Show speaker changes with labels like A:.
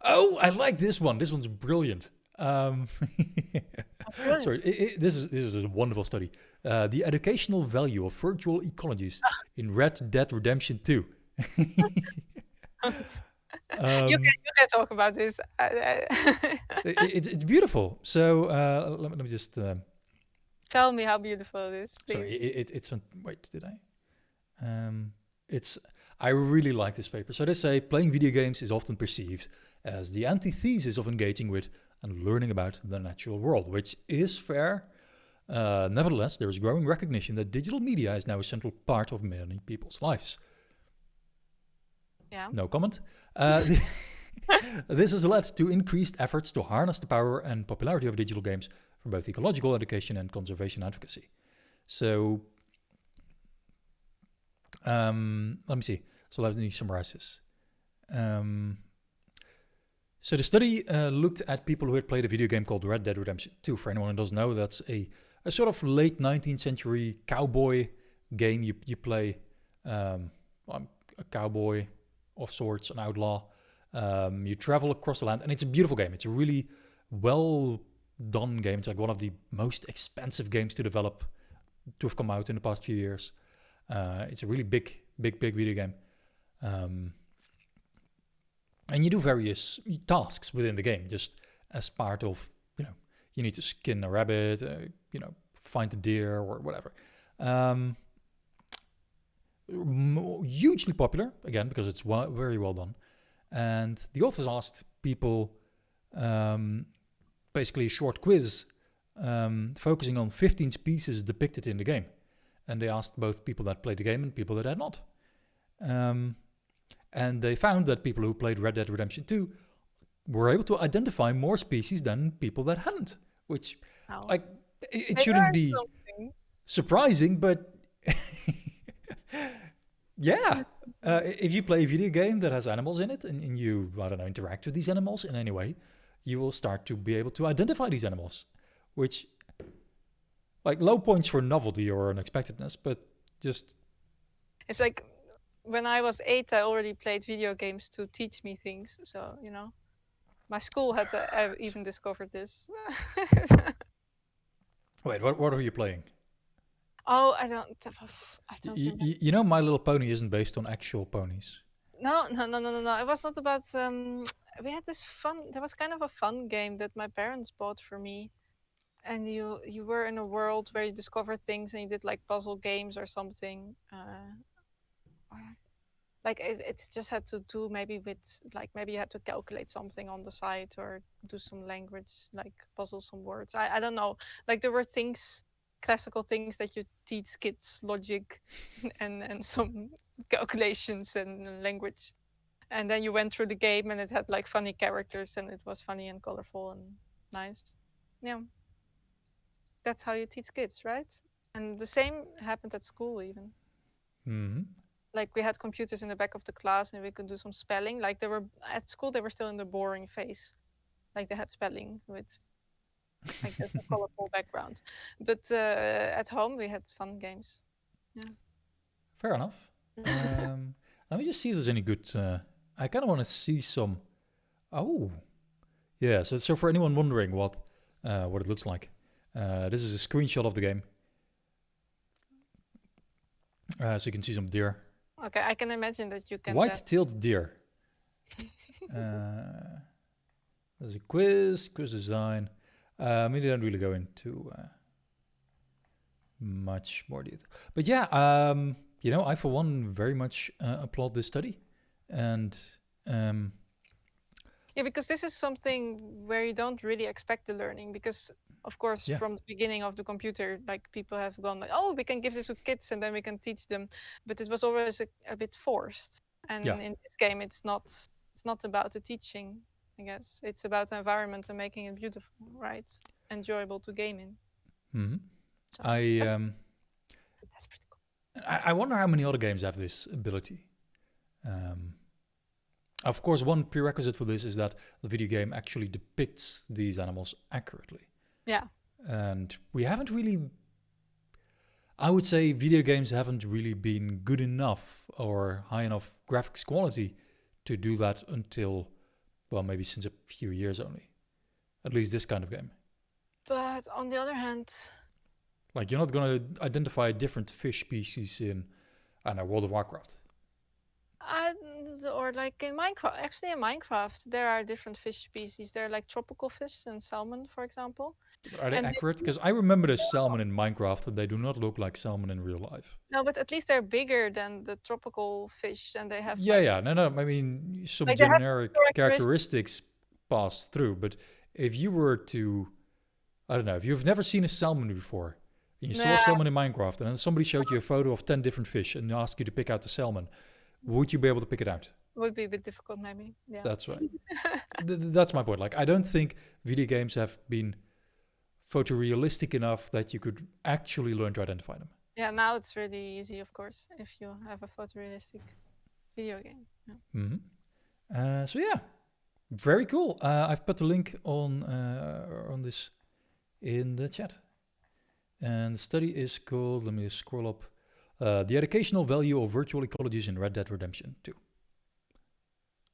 A: Oh, I like this one. This one's brilliant.
B: Oh, brilliant.
A: Sorry, this is a wonderful study. The educational value of virtual ecologies in Red Dead Redemption 2. um,
B: You can talk about this.
A: it's beautiful. So let me just
B: Tell me how beautiful it is,
A: sorry.
B: please.
A: It's wait. Did I? It's I really like this paper. So they say playing video games is often perceived as the antithesis of engaging with and learning about the natural world, which is fair. Nevertheless, there is growing recognition that digital media is now a central part of many people's lives.
B: Yeah.
A: No comment. This has led to increased efforts to harness the power and popularity of digital games for both ecological education and conservation advocacy. So, let me see. So let me summarize this. So the study looked at people who had played a video game called Red Dead Redemption 2. For anyone who doesn't know, that's a sort of late 19th century cowboy game. You play a cowboy of sorts, an outlaw. You travel across the land, and it's a beautiful game. It's a really well done game. It's like one of the most expensive games to develop to have come out in the past few years. It's a really big video game. And you do various tasks within the game, just as part of, you need to skin a rabbit, find a deer or whatever. Hugely popular, again, because it's very well done. And the authors asked people basically a short quiz focusing on 15 species depicted in the game. And they asked both people that played the game and people that had not. And they found that people who played Red Dead Redemption 2 were able to identify more species than people that hadn't, which, like, it shouldn't be surprising, but yeah. If you play a video game that has animals in it and you, I don't know, interact with these animals in any way, you will start to be able to identify these animals, which, like, low points for novelty or unexpectedness, but just...
B: It's like when I was 8, I already played video games to teach me things. So, my school had even discovered this.
A: Wait, what were you playing?
B: Oh, I don't remember.
A: You know, My Little Pony isn't based on actual ponies.
B: No. It was not about. We had this fun. There was kind of a fun game that my parents bought for me, and you were in a world where you discovered things, and you did like puzzle games or something. Like it just had to do maybe with like maybe you had to calculate something on the side or do some language, like puzzle some words. I don't know. Like there were things, classical things that you teach kids, logic and some calculations and language. And then you went through the game and it had like funny characters and it was funny and colorful and nice. Yeah. That's how you teach kids, right? And the same happened at school even.
A: Mm-hmm.
B: Like we had computers in the back of the class and we could do some spelling. Like they were at school, they were still in the boring phase. Like they had spelling with, I guess, a colorful background. But at home, we had fun games. Yeah.
A: Fair enough. Let me just see if there's any good. I kind of want to see some. Oh, yeah. So for anyone wondering what it looks like, this is a screenshot of the game. So you can see some deer.
B: Okay, I can imagine that you can.
A: White-tailed deer. There's a quiz design. We didn't really go into much more detail, but yeah, I for one very much applaud this study, and
B: yeah, because this is something where you don't really expect the learning because. Of course, from the beginning of the computer, like people have gone like, oh, we can give this to kids and then we can teach them. But it was always a bit forced. And in this game, it's not about the teaching, I guess. It's about the environment and making it beautiful, right? Enjoyable to game in.
A: Mm-hmm.
B: So
A: that's pretty cool. I wonder how many other games have this ability. Of course, one prerequisite for this is that the video game actually depicts these animals accurately.
B: Yeah.
A: And we haven't really, I would say video games haven't really been good enough or high enough graphics quality to do that until Well, maybe since a few years only. At least this kind of game.
B: But on the other hand,
A: Like, you're not going to identify different fish species in, I don't know, World of Warcraft.
B: or like in Minecraft. Actually, in Minecraft, there are different fish species. There are like tropical fish and salmon, for example.
A: But are they
B: And
A: accurate? Because I remember the salmon in Minecraft, and they do not look like salmon in real life.
B: no, but at least they're bigger than the tropical fish, and they have
A: Yeah, yeah. No. I mean, some
B: like they have some
A: generic
B: characteristics.
A: characteristics pass through. But if you were to, I don't know, if you've never seen a salmon before, and you saw a
B: Yeah,
A: salmon in Minecraft, and then somebody showed you a photo of 10 different fish and asked you to pick out the salmon, would you be able to pick it out?
B: would be a bit difficult, maybe. Yeah.
A: That's right. That's my point. Like, I don't think video games have been photorealistic enough that you could actually learn to identify them.
B: Yeah, now it's really easy, of course, if you have a photorealistic video game. Yeah.
A: So yeah, very cool. I've put the link on this in the chat, and the study is called. Let me scroll up. The educational value of virtual ecologies in Red Dead Redemption 2.